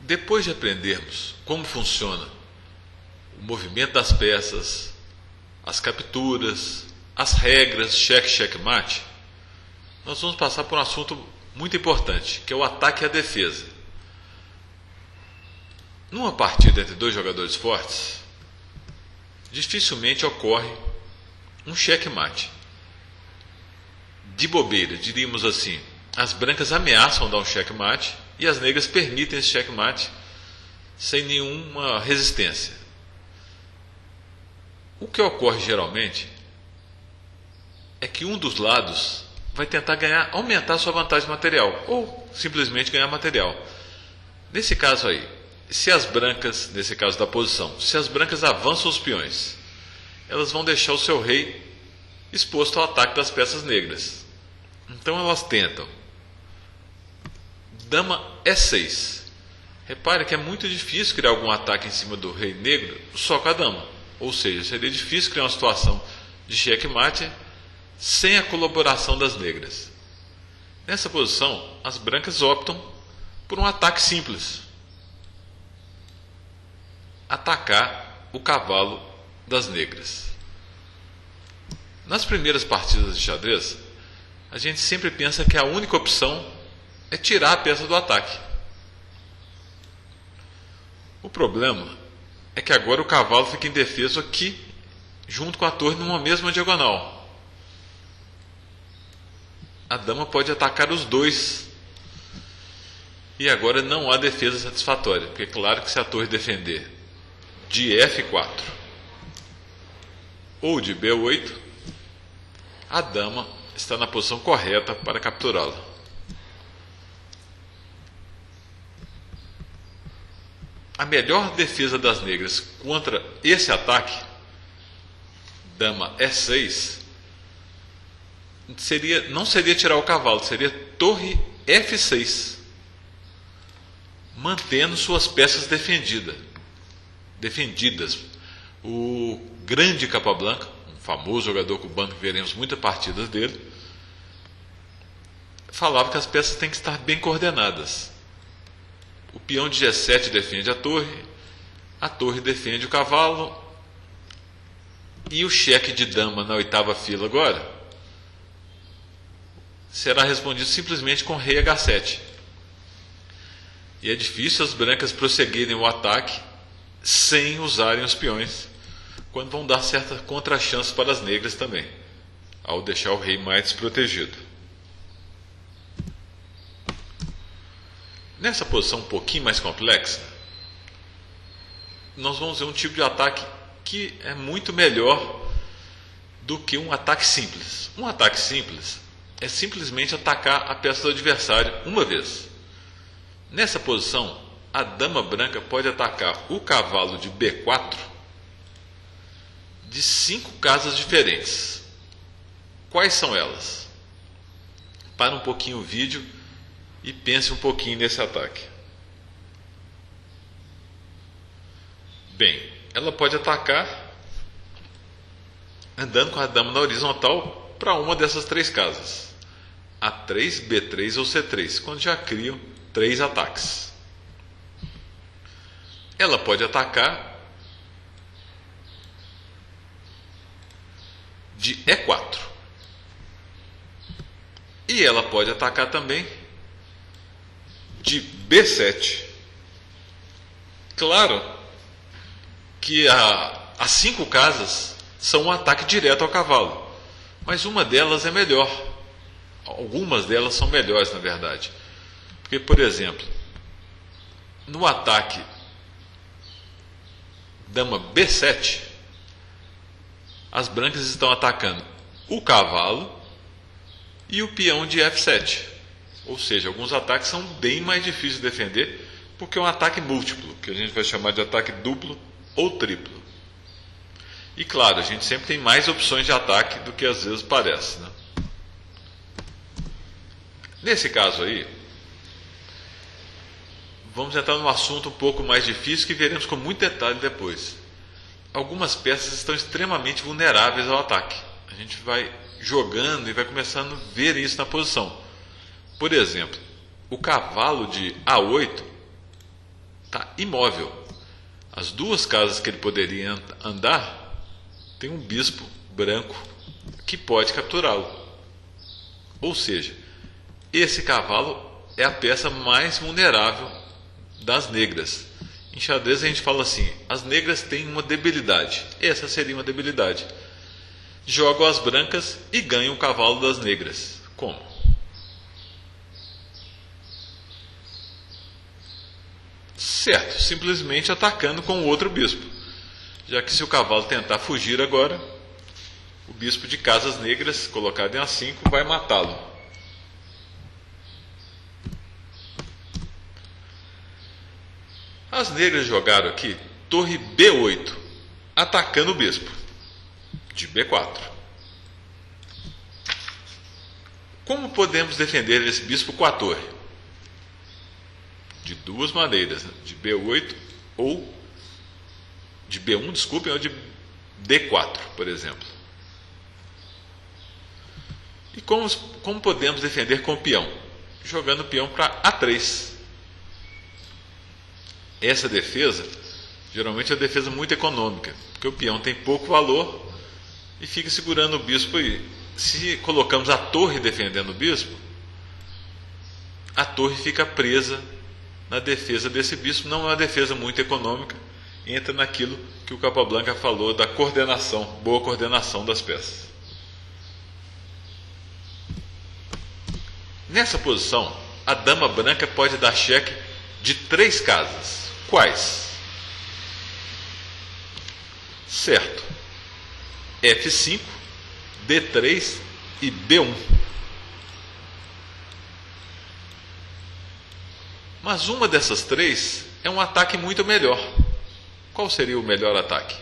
Depois de aprendermos como funciona o movimento das peças, as capturas, as regras, cheque, checkmate, nós vamos passar por um assunto muito importante, que é o ataque e a defesa. Numa partida entre dois jogadores fortes, dificilmente ocorre um checkmate. De bobeira, diríamos assim, as brancas ameaçam dar um checkmate e as negras permitem esse checkmate sem nenhuma resistência. O que ocorre geralmente é que um dos lados vai tentar aumentar sua vantagem material ou simplesmente ganhar material. Nesse caso aí, se as brancas, nesse caso da posição, se as brancas avançam os peões, elas vão deixar o seu rei exposto ao ataque das peças negras. Então elas tentam. Dama E6. Repare que é muito difícil criar algum ataque em cima do rei negro só com a dama. Ou seja, seria difícil criar uma situação de checkmate sem a colaboração das negras. Nessa posição, as brancas optam por um ataque simples. Atacar o cavalo das negras. Nas primeiras partidas de xadrez, a gente sempre pensa que a única opção é tirar a peça do ataque. O problema é que agora o cavalo fica indefeso aqui, junto com a torre numa mesma diagonal. A dama pode atacar os dois. E agora não há defesa satisfatória, porque é claro que se a torre defender de F4 ou de B8, a dama está na posição correta para capturá-la. A melhor defesa das negras contra esse ataque, dama E6, não seria tirar o cavalo, seria torre F6, mantendo suas peças defendidas. O grande Capablanca, um famoso jogador cubano que veremos muitas partidas dele, falava que as peças têm que estar bem coordenadas. O peão de G7 defende a torre defende o cavalo, e o cheque de dama na oitava fila agora será respondido simplesmente com rei H7. E é difícil as brancas prosseguirem o ataque sem usarem os peões, quando vão dar certa contra-chance para as negras também, ao deixar o rei mais desprotegido. Nessa posição um pouquinho mais complexa, nós vamos ver um tipo de ataque que é muito melhor do que um ataque simples. Um ataque simples é simplesmente atacar a peça do adversário uma vez. Nessa posição, a dama branca pode atacar o cavalo de B4 de 5 casas diferentes. Quais são elas? Para um pouquinho o vídeo e pense um pouquinho nesse ataque. Bem, ela pode atacar andando com a dama na horizontal para uma dessas 3 casas. A3, B3 ou C3, quando já criam 3 ataques. Ela pode atacar de E4. E ela pode atacar também de B7. Claro que as 5 casas são um ataque direto ao cavalo, mas uma delas é melhor. Algumas delas são melhores, na verdade. Porque, por exemplo, no ataque dama B7, as brancas estão atacando o cavalo e o peão de F7. Ou seja, alguns ataques são bem mais difíceis de defender, porque é um ataque múltiplo, que a gente vai chamar de ataque duplo ou triplo. E claro, a gente sempre tem mais opções de ataque do que às vezes parece, né? Nesse caso aí, vamos entrar num assunto um pouco mais difícil que veremos com muito detalhe depois. Algumas peças estão extremamente vulneráveis ao ataque. A gente vai jogando e vai começando a ver isso na posição. Por exemplo, o cavalo de A8 está imóvel. As duas casas que ele poderia andar tem um bispo branco que pode capturá-lo. Ou seja, esse cavalo é a peça mais vulnerável das negras. Em xadrez a gente fala assim: as negras têm uma debilidade. Essa seria uma debilidade. Jogam as brancas e ganham o cavalo das negras. Como? Certo, simplesmente atacando com o outro bispo. Já que se o cavalo tentar fugir agora, o bispo de casas negras, colocado em A5, vai matá-lo. As negras jogaram aqui torre B8, atacando o bispo de B4. Como podemos defender esse bispo com a torre? De duas maneiras, né? De B8 ou de B1, desculpem, ou de D4, por exemplo. E como podemos defender com o peão? Jogando o peão para A3. Essa defesa, geralmente é uma defesa muito econômica, porque o peão tem pouco valor e fica segurando o bispo aí. Se colocamos a torre defendendo o bispo, a torre fica presa na defesa desse bispo. Não é uma defesa muito econômica, entra naquilo que o Capablanca falou da coordenação, boa coordenação das peças. Nessa posição, a dama branca pode dar cheque de 3 casas. Quais? Certo. F5, D3 e B1. Mas uma dessas 3 é um ataque muito melhor. Qual seria o melhor ataque?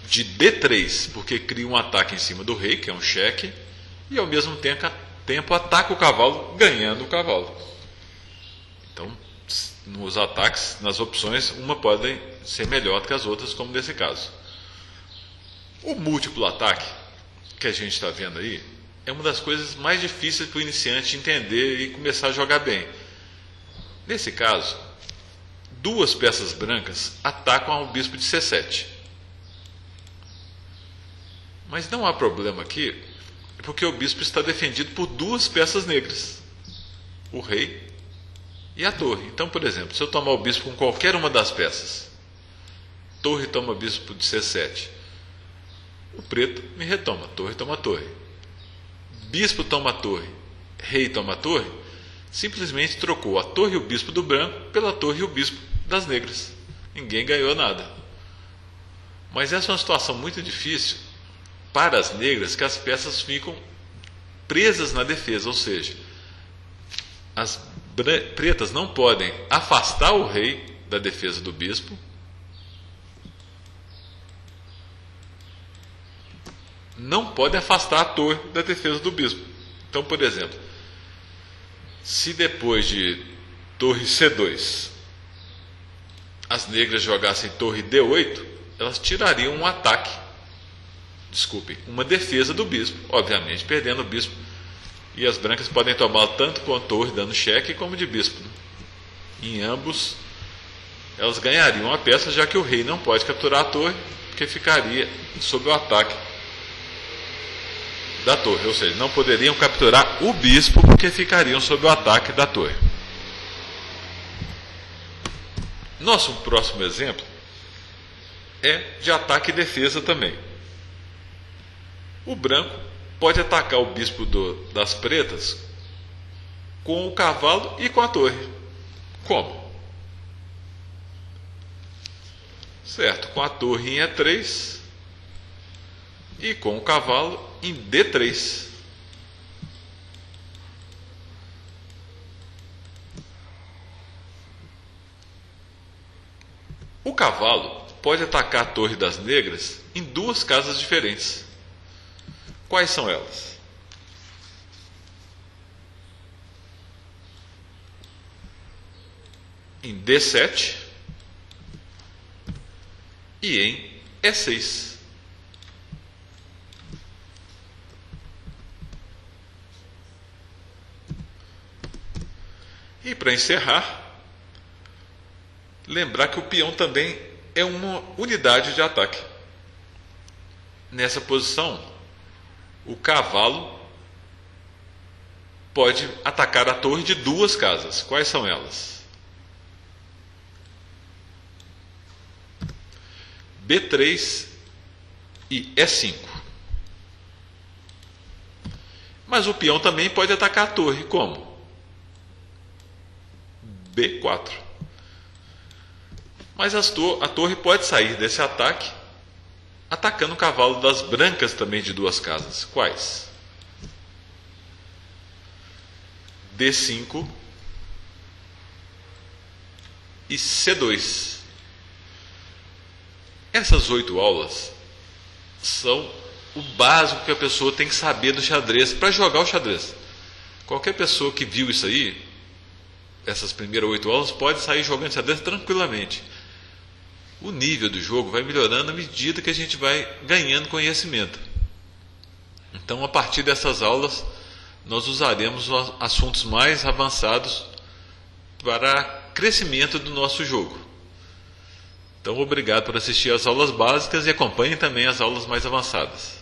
De D3, porque cria um ataque em cima do rei, que é um cheque, e ao mesmo tempo ataca o cavalo, ganhando o cavalo. Então, nos ataques, nas opções, uma pode ser melhor do que as outras, como nesse caso. O múltiplo ataque, que a gente está vendo aí, é uma das coisas mais difíceis para o iniciante entender e começar a jogar bem. Nesse caso, 2 peças brancas atacam ao bispo de C7. Mas não há problema aqui, porque o bispo está defendido por 2 peças negras, o rei e a torre. Então, por exemplo, se eu tomar o bispo com qualquer uma das peças, torre toma bispo de C7, o preto me retoma, torre toma torre. Bispo toma torre, rei toma torre, simplesmente trocou a torre e o bispo do branco pela torre e o bispo das negras. Ninguém ganhou nada. Mas essa é uma situação muito difícil para as negras, que as peças ficam presas na defesa, ou seja, as pretas não podem afastar o rei da defesa do bispo, não podem afastar a torre da defesa do bispo. Então, por exemplo, se depois de torre C2 as negras jogassem torre D8, elas tirariam um ataque, uma defesa do bispo, obviamente perdendo o bispo, e as brancas podem tomar tanto com a torre dando cheque como de bispo. Em ambos elas ganhariam a peça, já que o rei não pode capturar a torre, porque ficaria sob o ataque da torre, ou seja, não poderiam capturar o bispo porque ficariam sob o ataque da torre. Nosso próximo exemplo é de ataque e defesa também. O branco pode atacar o bispo das pretas com o cavalo e com a torre. Como? Certo, com a torre em E3 e com o cavalo em D3. O cavalo pode atacar a torre das negras em 2 casas diferentes. Quais são elas? Em D7 e em E6. E para encerrar, lembrar que o peão também é uma unidade de ataque. Nessa posição, o cavalo pode atacar a torre de duas casas. Quais são elas? B3 e E5. Mas o peão também pode atacar a torre. Como? B4. Mas a torre pode sair desse ataque atacando o cavalo das brancas também de duas casas. Quais? D5 e C2. Essas 8 aulas são o básico que a pessoa tem que saber do xadrez para jogar o xadrez. Qualquer pessoa que viu isso aí, essas primeiras 8 aulas, pode sair jogando xadrez tranquilamente. O nível do jogo vai melhorando à medida que a gente vai ganhando conhecimento. Então, a partir dessas aulas, nós usaremos assuntos mais avançados para crescimento do nosso jogo. Então, obrigado por assistir às aulas básicas e acompanhem também as aulas mais avançadas.